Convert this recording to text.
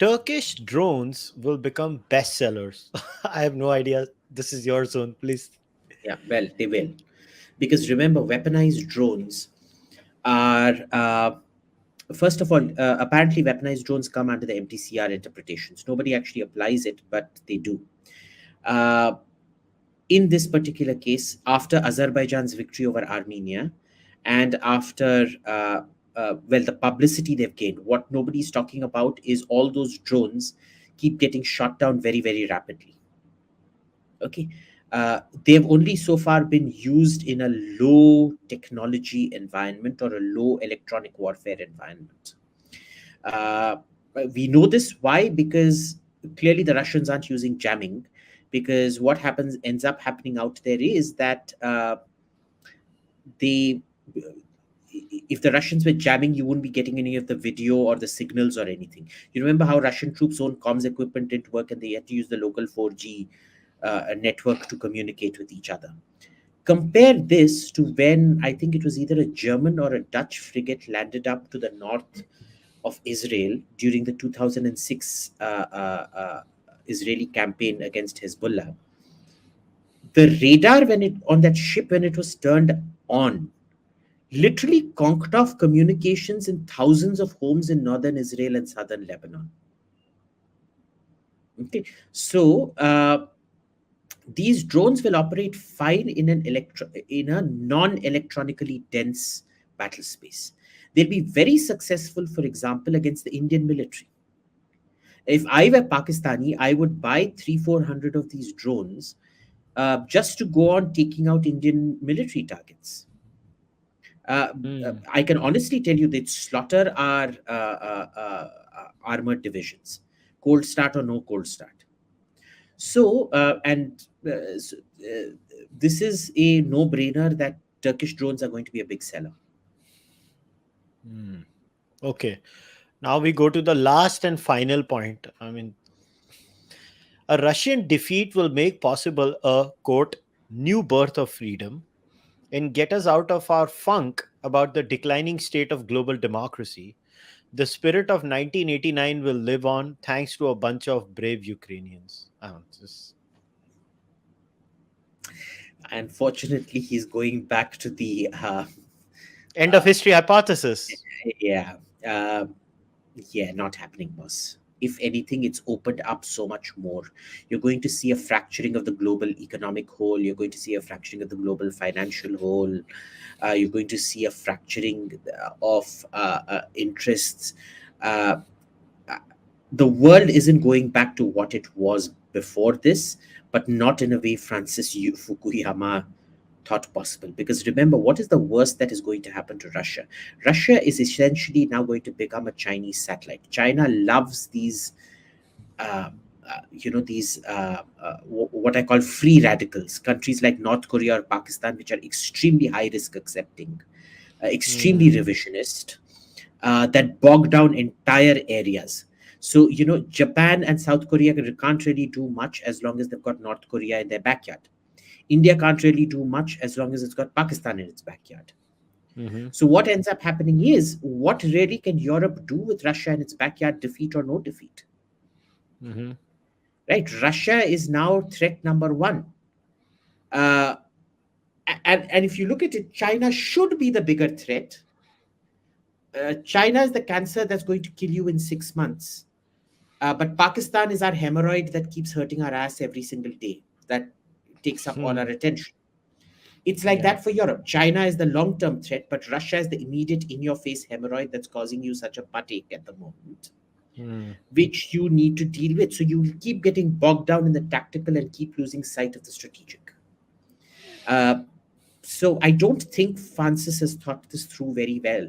Turkish drones will become bestsellers. I have no idea. This is your zone, please. Yeah, well, they will. Because remember, weaponized drones are, first of all, apparently weaponized drones come under the MTCR interpretations. Nobody actually applies it, but they do. Uh, in this particular case, after Azerbaijan's victory over Armenia, and after well, the publicity they've gained, what nobody's talking about is all those drones keep getting shot down very, very rapidly. Okay. They've only so far been used in a low technology environment or a low electronic warfare environment. Uh, we know this. Why? Because clearly the Russians aren't using jamming. Because what happens ends up happening out there is that they, if the Russians were jamming, you wouldn't be getting any of the video or the signals or anything. You remember how Russian troops' own comms equipment didn't work and they had to use the local 4G network to communicate with each other. Compare this to when I think it was either a German or a Dutch frigate landed up to the north of Israel during the 2006 Israeli campaign against Hezbollah. The radar when it on that ship when it was turned on literally conked off communications in thousands of homes in northern Israel and southern Lebanon. Okay, so these drones will operate fine in a non-electronically dense battle space. They'll be very successful, for example, against the Indian military. If I were Pakistani, I would buy 300-400 of these drones just to go on taking out Indian military targets. I can honestly tell you that slaughter our armored divisions, cold start or no cold start. So, this is a no-brainer that Turkish drones are going to be a big seller. Okay. Now we go to the last and final point. I mean, a Russian defeat will make possible a, quote, new birth of freedom and get us out of our funk about the declining state of global democracy. The spirit of 1989 will live on thanks to a bunch of brave Ukrainians. Unfortunately, he's going back to the end of history hypothesis. Yeah, not happening, boss. If anything, it's opened up so much more. You're going to see a fracturing of the global economic whole. You're going to see a fracturing of the global financial whole. You're going to see a fracturing of interests. The world isn't going back to what it was before this, but not in a way Francis Fukuyama thought possible. Because remember, what is the worst that is going to happen to Russia? Russia is essentially now going to become a Chinese satellite. China loves these, what I call free radicals. Countries like North Korea or Pakistan, which are extremely high risk accepting, extremely revisionist, that bog down entire areas. So, Japan and South Korea can't really do much as long as they've got North Korea in their backyard. India can't really do much as long as it's got Pakistan in its backyard. So what ends up happening is, what really can Europe do with Russia in its backyard, defeat or no defeat? Right? Russia is now threat number one. And if you look at it, China should be the bigger threat. China is the cancer that's going to kill you in 6 months. But Pakistan is our hemorrhoid that keeps hurting our ass every single day. That takes up all our attention. It's like that for Europe. China is the long-term threat, but Russia is the immediate in-your-face hemorrhoid that's causing you such a buttache at the moment, which you need to deal with. So you keep getting bogged down in the tactical and keep losing sight of the strategic. So I don't think Francis has thought this through very well.